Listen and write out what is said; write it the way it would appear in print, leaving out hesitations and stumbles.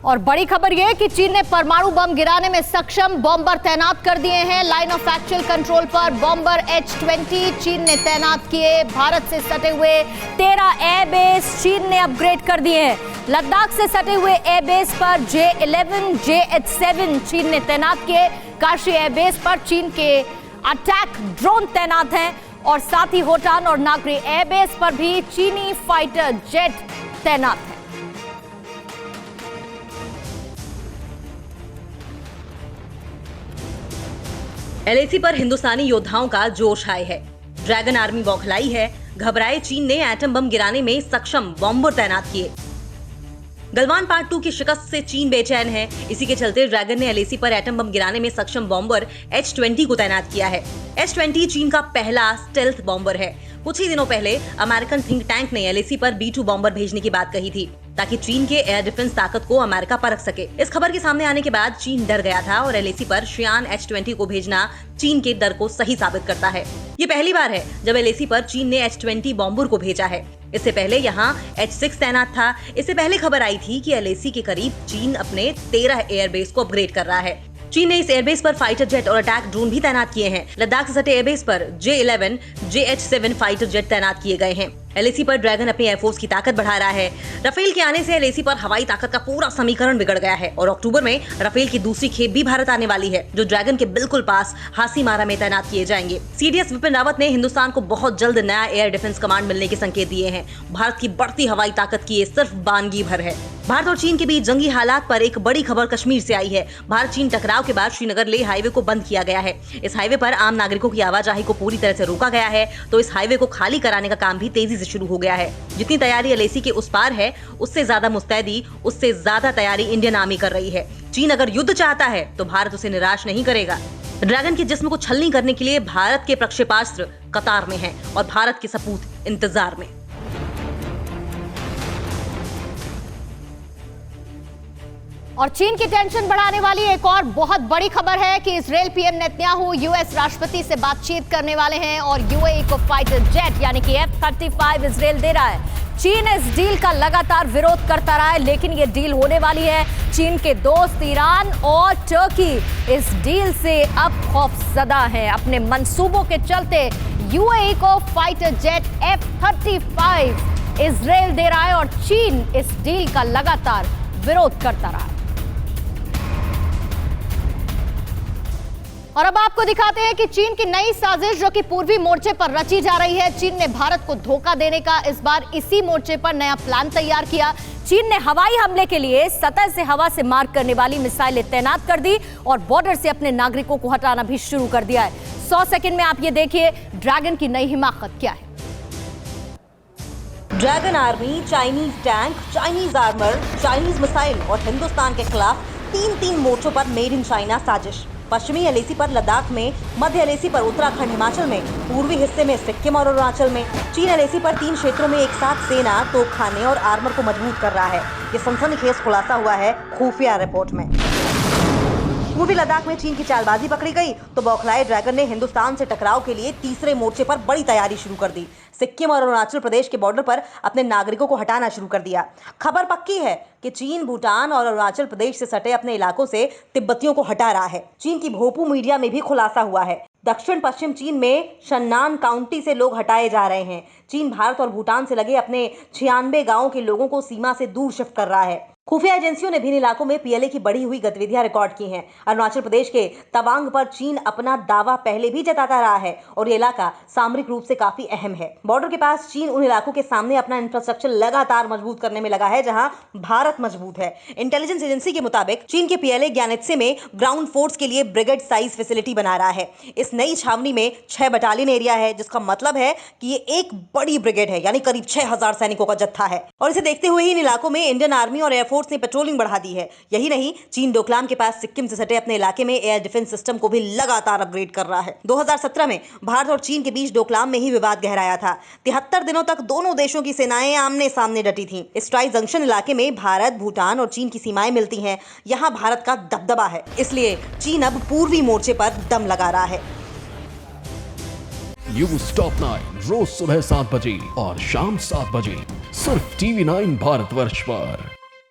और बड़ी खबर यह कि चीन ने परमाणु बम गिराने में सक्षम बॉम्बर तैनात कर दिए हैं। लाइन ऑफ एक्चुअल कंट्रोल पर बॉम्बर H-20 चीन ने तैनात किए। भारत से सटे हुए 13 एयरबेस चीन ने अपग्रेड कर दिए हैं। लद्दाख से सटे हुए एयरबेस पर J-11, JH-7 चीन ने तैनात किए। काशी एयरबेस पर चीन के अटैक ड्रोन तैनात हैं और साथ ही होटान और नागरी एयरबेस पर भी चीनी फाइटर जेट तैनात है। LAC पर हिंदुस्तानी योद्धाओं का जोश हाई है। ड्रैगन आर्मी बौखलाई है। घबराए चीन ने एटम बम गिराने में सक्षम बॉम्बर तैनात किए। गलवान पार्ट 2 की शिकस्त से चीन बेचैन है। इसी के चलते ड्रैगन ने LAC पर एटम बम गिराने में सक्षम बॉम्बर H-20 को तैनात किया है। H-20 चीन का पहला स्टेल्थ बॉम्बर है। कुछ ही दिनों पहले अमेरिकन थिंक टैंक ने LAC पर B-2 बॉम्बर भेजने की बात कही थी ताकि चीन के एयर डिफेंस ताकत को अमेरिका परख सके। इस खबर के सामने आने के बाद चीन डर गया था और LAC पर शियान H-20 को भेजना चीन के डर को सही साबित करता है। ये पहली बार है जब LAC पर चीन ने H-20 बॉम्बर को भेजा है। इससे पहले यहाँ H-6 तैनात था। इससे पहले खबर आई थी कि LAC के करीब चीन अपने 13 एयरबेस को अपग्रेड कर रहा है। चीन ने इस एयरबेस पर फाइटर जेट और अटैक ड्रोन भी तैनात किए हैं। लद्दाख से सटे एयरबेस पर J-11, JH-7 फाइटर जेट तैनात किए गए हैं। LAC पर ड्रैगन अपनी एयरफोर्स की ताकत बढ़ा रहा है। राफेल के आने से LAC पर हवाई ताकत का पूरा समीकरण बिगड़ गया है और अक्टूबर में राफेल की दूसरी खेप भी भारत आने वाली है, जो ड्रैगन के बिल्कुल पास हासीमारा में तैनात किए जाएंगे। CDS विपिन रावत ने हिंदुस्तान को बहुत जल्द नया एयर डिफेंस कमांड मिलने के संकेत दिए हैं। भारत की बढ़ती हवाई ताकत की ये सिर्फ बानगी भर है। भारत और चीन के बीच जंगी हालात पर एक बड़ी खबर कश्मीर से आई है। भारत चीन टकराव के बाद श्रीनगर लेह हाईवे को बंद किया गया है। इस हाईवे पर आम नागरिकों की आवाजाही को पूरी तरह से रोका गया है, तो इस हाईवे को खाली कराने का काम भी तेजी से शुरू हो गया है। जितनी तैयारी LAC के उस पार है, उससे ज्यादा मुस्तैदी, उससे ज्यादा तैयारी इंडियन आर्मी कर रही है। चीन अगर युद्ध चाहता है तो भारत उसे निराश नहीं करेगा। ड्रैगन के जिस्म को छलनी करने के लिए भारत के प्रक्षेपास्त्र कतार में हैं और भारत के सपूत इंतजार में। और चीन की टेंशन बढ़ाने वाली एक और बहुत बड़ी खबर है कि इजरायल PM नेतन्याहू US राष्ट्रपति से बातचीत करने वाले हैं और UAE को फाइटर जेट यानी कि F-35 इजरायल दे रहा है। चीन इस डील का लगातार विरोध करता रहा है, लेकिन ये डील होने वाली है। चीन के दोस्त ईरान और टर्की इस डील से अब खौफजदा हैं। अपने मंसूबों के चलते UAE को फाइटर जेट F-35 इजरायल दे रहा है और चीन इस डील का लगातार विरोध करता रहा है। और अब आपको दिखाते हैं कि चीन की नई साजिश जो कि पूर्वी मोर्चे पर रची जा रही है। चीन ने भारत को धोखा देने का इस बार इसी मोर्चे पर नया प्लान तैयार किया। चीन ने हवाई हमले के लिए सतह से हवा से मार करने वाली मिसाइलें तैनात कर दी और बॉर्डर से अपने नागरिकों को हटाना भी शुरू कर दिया है। 100 सेकंड में आप ये देखिए ड्रैगन की नई हिमाकत क्या है। Dragon army, Chinese tank, Chinese armour, Chinese missile और हिंदुस्तान के खिलाफ तीन मोर्चों पर मेड इन चाइना साजिश। पश्चिमी LAC पर लद्दाख में, मध्य LAC पर उत्तराखंड हिमाचल में, पूर्वी हिस्से में सिक्किम और अरुणाचल में। चीन LAC पर 3 क्षेत्रों में एक साथ सेना, तोपखाने और आर्मर को मजबूत कर रहा है। ये सनसनीखेज खुलासा हुआ है खुफिया रिपोर्ट में। पूर्वी लद्दाख में चीन की चालबाजी पकड़ी गई तो बौखलाए ड्रैगन ने हिंदुस्तान से टकराव के लिए तीसरे मोर्चे पर बड़ी तैयारी शुरू कर दी। सिक्किम और अरुणाचल प्रदेश के बॉर्डर पर अपने नागरिकों को हटाना शुरू कर दिया। खबर पक्की है कि चीन भूटान और अरुणाचल प्रदेश से सटे अपने इलाकों से तिब्बतियों को हटा रहा है। चीन की भोपू मीडिया में भी खुलासा हुआ है। दक्षिण पश्चिम चीन में शन्नान काउंटी से लोग हटाए जा रहे हैं। चीन भारत और भूटान से लगे अपने 96 गांवों के लोगों को सीमा से दूर शिफ्ट कर रहा है। खुफिया एजेंसियों ने विभिन्न इलाकों में PLA की बढ़ी हुई गतिविधियां रिकॉर्ड की हैं। अरुणाचल प्रदेश के तवांग पर चीन अपना दावा पहले भी जताता रहा है और ये इलाका सामरिक रूप से काफी अहम है। बॉर्डर के पास चीन उन इलाकों के सामने अपना इंफ्रास्ट्रक्चर लगातार मजबूत करने में लगा है जहां भारत मजबूत है। इंटेलिजेंस एजेंसी के मुताबिक चीन के PLA ग्यानेत्से में ग्राउंड फोर्स के लिए ब्रिगेड साइज फैसिलिटी बना रहा है। इस नई छावनी में 6 बटालियन एरिया है, जिसका मतलब है कि ये एक बड़ी ब्रिगेड है, यानी करीब 6000 सैनिकों का जत्था है। और इसे देखते हुए ही इन इलाकों में इंडियन आर्मी और एयरफोर्स ने पेट्रोलिंग बढ़ा दी है। यही नहीं, चीन डोकलाम के पास सिक्किम से सटे अपने इलाके में एयर डिफेंस सिस्टम को भी लगातार अपग्रेड कर रहा है। 2017 में भारत और चीन के बीच डोकलाम में ही विवाद गहराया था। 73 दिनों तक दोनों देशों की सेनाएं आमने सामने डटी थीं। इस ट्राई जंक्शन इलाके में भारत, भूटान और चीन की सीमाएं मिलती हैं। यहाँ भारत का दबदबा है, इसलिए चीन अब पूर्वी मोर्चे पर दम लगा रहा है। न्यूज़ टॉप 9 रोज सुबह 7 बजे और शाम 7 बजे सिर्फ TV9 भारतवर्ष पर।